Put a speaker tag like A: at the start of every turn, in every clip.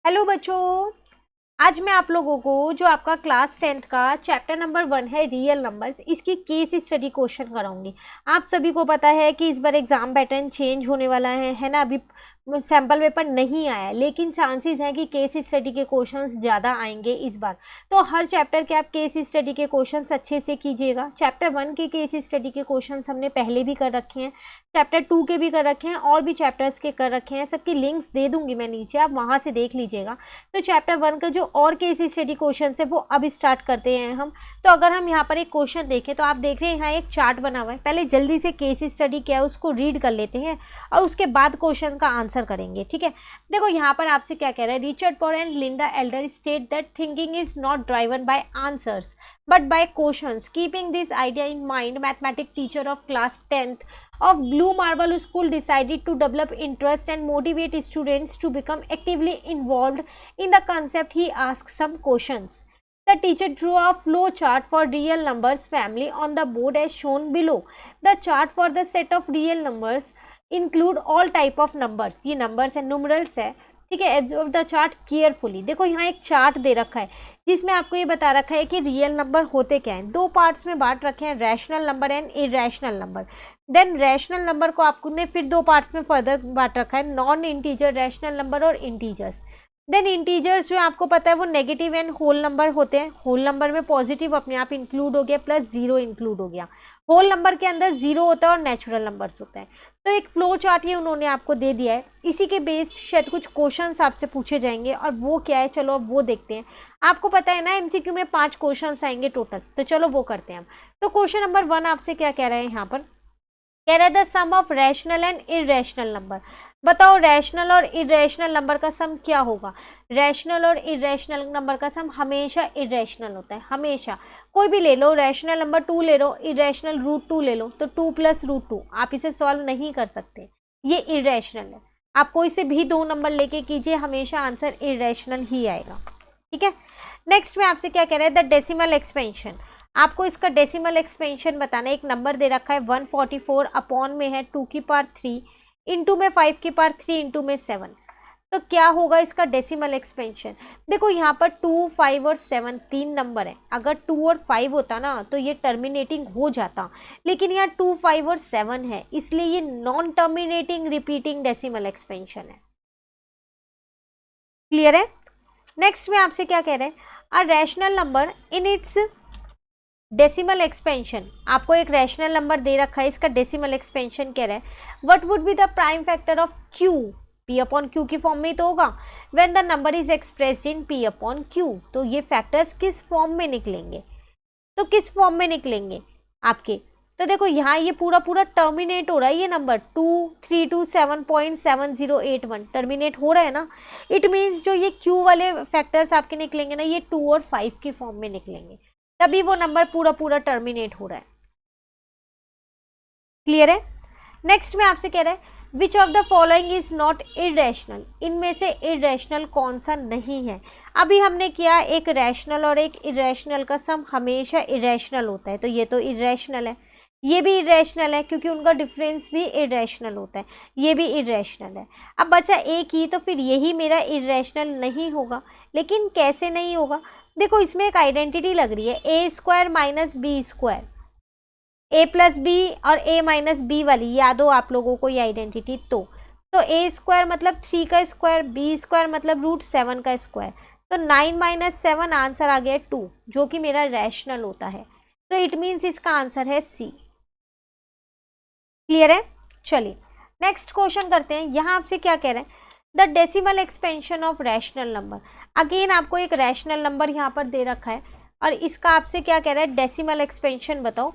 A: Hello बच्चों, आज मैं आप लोगों को जो आपका क्लास 10th का चैप्टर नंबर 1 है रियल नंबर्स, इसकी केस स्टडी क्वेश्चन कराऊंगी। आप सभी को पता है कि इस बार एग्जाम पैटर्न चेंज होने वाला है ना। अभी सैम्पल पेपर नहीं आया, लेकिन चांसेस हैं कि केस स्टडी के क्वेश्चंस ज़्यादा आएंगे इस बार। तो हर चैप्टर के आप केस स्टडी के क्वेश्चंस अच्छे से कीजिएगा। चैप्टर 1 के केस स्टडी के क्वेश्चंस हमने पहले भी कर रखे हैं, चैप्टर 2 के भी कर रखे हैं और भी चैप्टर्स के कर रखे हैं। सबकी लिंक्स दे दूंगी मैं नीचे, आप वहाँ से देख लीजिएगा। तो चैप्टर 1 का जो और केस स्टडी क्वेश्चन है वो अब स्टार्ट करते हैं हम। तो अगर हम यहाँ पर एक क्वेश्चन देखें तो आप देख रहे हैं यहाँ एक चार्ट बना हुआ है। पहले जल्दी से केस स्टडी क्या है उसको रीड कर लेते हैं और उसके बाद क्वेश्चन का आंसर करेंगे, ठीक है। देखो यहाँ पर आपसे क्या कह रहा है, Richard Paul and Linda Elder state that thinking is not driven by answers but by questions. Keeping this idea in mind, mathematics teacher of class 10th of Blue Marble School decided to develop interest and motivate students to become actively involved in the concept. He asked some questions. The teacher drew a flow chart for real numbers family on the board as shown below. The chart for the set of real numbers include all type of numbers. ये numbers है, numerals है, ठीक है। Observe the chart carefully. देखो यहाँ एक chart दे रखा है जिसमें आपको ये बता रखा है कि रियल नंबर होते क्या हैं। दो पार्ट्स में बांट रखे हैं, rational number and irrational number. Then rational number को आपने फिर दो पार्ट्स में फर्दर बांट रखा है, नॉन इंटीजर रैशनल नंबर और इंटीजर्स। देन इंटीजर्स जो आपको पता है वो नेगेटिव एंड होल नंबर होते हैं। होल नंबर में पॉजिटिव अपने आप इंक्लूड हो गया प्लस जीरो इंक्लूड हो गया। होल नंबर के अंदर जीरो होता है और नेचुरल नंबर्स होता है। तो एक फ्लो चार्ट ये उन्होंने आपको दे दिया है। इसी के बेस्ड शायद कुछ क्वेश्चंस आपसे पूछे जाएंगे और वो क्या है चलो अब वो देखते हैं। आपको पता है ना एमसीक्यू में 5 क्वेश्चंस आएंगे टोटल, तो चलो वो करते हैं हम। तो क्वेश्चन नंबर 1 आपसे क्या कह रहे हैं, यहाँ पर कह रहा है the sum of rational and irrational number. बताओ रैशनल और इरेशनल नंबर का सम क्या होगा। रैशनल और इरेशनल नंबर का सम हमेशा इरेशनल होता है, हमेशा। कोई भी ले लो, रैशनल नंबर 2 ले लो, इरेशनल √2 ले लो, तो 2 + √2 आप इसे सॉल्व नहीं कर सकते, ये इरेशनल है। आप कोई से भी 2 नंबर लेके कीजिए, हमेशा आंसर इरेशनल ही आएगा, ठीक है। नेक्स्ट में आपसे क्या कह रहा है, द डेसिमल एक्सपेंशन। आपको इसका डेसिमल एक्सपेंशन बताना है। एक नंबर दे रखा है 144 अपॉन में है 2 की पावर 3 इंटू में 5 की पावर 3 इंटू में 7। तो क्या होगा इसका डेसिमल एक्सपेंशन। देखो यहाँ पर 2, 5 और 7 तीन नंबर है। अगर 2 और 5 होता ना तो ये टर्मिनेटिंग हो जाता, लेकिन यहाँ 2, 5 और 7 है, इसलिए ये non terminating repeating decimal expansion है। क्लियर है। नेक्स्ट में आपसे क्या कह रहे हैं, a rational number in its decimal expansion. आपको एक रैशनल नंबर दे रखा है, इसका डेसिमल एक्सपेंशन कह रहा है what would be the prime factor of Q. P upon Q की फॉर्म में तो होगा when the number is expressed in P upon Q. तो ये फैक्टर्स किस फॉर्म में निकलेंगे, तो किस फॉर्म में निकलेंगे आपके। तो देखो यहाँ ये पूरा पूरा टर्मिनेट हो रहा है, ये नंबर 2,327.7081 टर्मिनेट हो रहा है ना। इट मीन्स जो ये क्यू वाले फैक्टर्स आपके निकलेंगे ना, ये 2 और 5 की फॉर्म में निकलेंगे, तभी वो नंबर पूरा पूरा टर्मिनेट हो रहा है। क्लियर है। नेक्स्ट में आपसे कह रहा है which of the following is not irrational. इनमें से इरेशनल कौन सा नहीं है। अभी हमने किया एक रैशनल और एक इरेशनल का सम हमेशा इरेशनल होता है, तो ये तो इरेशनल है, ये भी इरेशनल है क्योंकि उनका डिफरेंस भी इरेशनल होता है, ये भी इरेशनल है। अब बचा एक ही, तो फिर यही मेरा इरेशनल नहीं होगा। लेकिन कैसे नहीं होगा, देखो इसमें एक आइडेंटिटी लग रही है, a² - b², a + b और a - b वाली, याद हो आप लोगों को ये आइडेंटिटी। तो a² मतलब 3 का स्क्वायर, b² मतलब √7 का स्क्वायर, तो 9 - 7 आंसर आ गया 2, जो कि मेरा रैशनल होता है। तो इट मीन्स इसका आंसर है सी। क्लियर है। चलिए नेक्स्ट क्वेश्चन करते हैं। यहाँ आपसे क्या कह रहे हैं, the decimal expansion of rational number. Again आपको एक रैशनल नंबर यहाँ पर दे रखा है और इसका आपसे क्या कह रहा है, डेसिमल एक्सपेंशन बताओ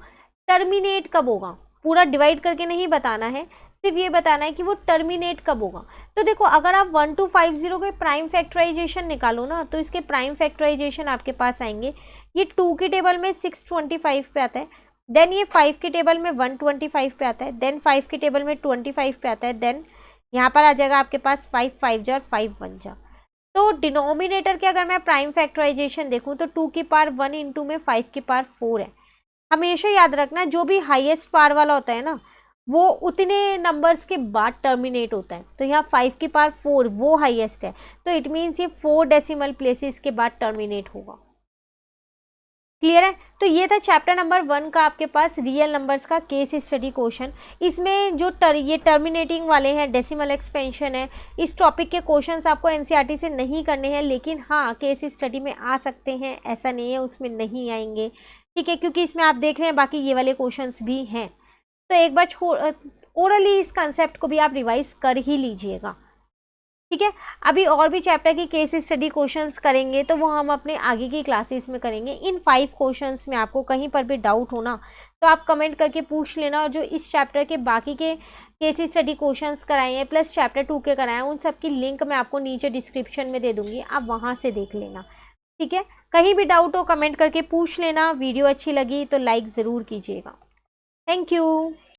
A: टर्मिनेट कब होगा। पूरा डिवाइड करके नहीं बताना है, सिर्फ ये बताना है कि वो टर्मिनेट कब होगा। तो देखो अगर आप 1250 के प्राइम फैक्टराइजेशन निकालो ना, तो इसके प्राइम फैक्टराइजेशन आपके पास आएंगे। ये 2 की टेबल में 625 पे आता है, देन ये 5 की टेबल में 125 पे आता है, देन 5 की टेबल में 25 पे आता है, देन यहाँ पर आ जाएगा आपके पास 5 5 जा और 5 1 जा। तो डिनोमिनेटर के अगर मैं प्राइम फैक्टराइजेशन देखूँ तो 2 की पावर 1 इंटू में 5 की पावर 4 है। हमेशा याद रखना जो भी हाईएस्ट पावर वाला होता है ना, वो उतने नंबर्स के बाद टर्मिनेट होता है। तो यहाँ 5 की पावर 4 वो हाईएस्ट है, तो इट मीन्स ये 4 डेसिमल प्लेसेस के बाद टर्मिनेट होगा। क्लियर है? तो ये था चैप्टर नंबर 1 का आपके पास रियल नंबर्स का केस स्टडी क्वेश्चन। इसमें जो ये टर्मिनेटिंग वाले हैं, डेसिमल एक्सपेंशन है, इस टॉपिक के क्वेश्चंस आपको एनसीईआरटी से नहीं करने हैं, लेकिन हाँ केस स्टडी में आ सकते हैं, ऐसा नहीं है उसमें नहीं आएंगे, ठीक है, क्योंकि इसमें आप देख रहे हैं बाकी ये वाले क्वेश्चंस भी हैं। तो एक बार ओरली इस कंसेप्ट को भी आप रिवाइज कर ही लीजिएगा, ठीक है। अभी और भी चैप्टर की केस स्टडी क्वेश्चंस करेंगे, तो वो हम अपने आगे की क्लासेस में करेंगे। इन 5 क्वेश्चंस में आपको कहीं पर भी डाउट होना तो आप कमेंट करके पूछ लेना, और जो इस चैप्टर के बाकी के केस स्टडी क्वेश्चंस कराए हैं प्लस चैप्टर 2 के कराए हैं, उन सब की लिंक मैं आपको नीचे डिस्क्रिप्शन में दे दूंगी, आप वहाँ से देख लेना, ठीक है। कहीं भी डाउट हो कमेंट करके पूछ लेना। वीडियो अच्छी लगी तो लाइक ज़रूर कीजिएगा। Thank you.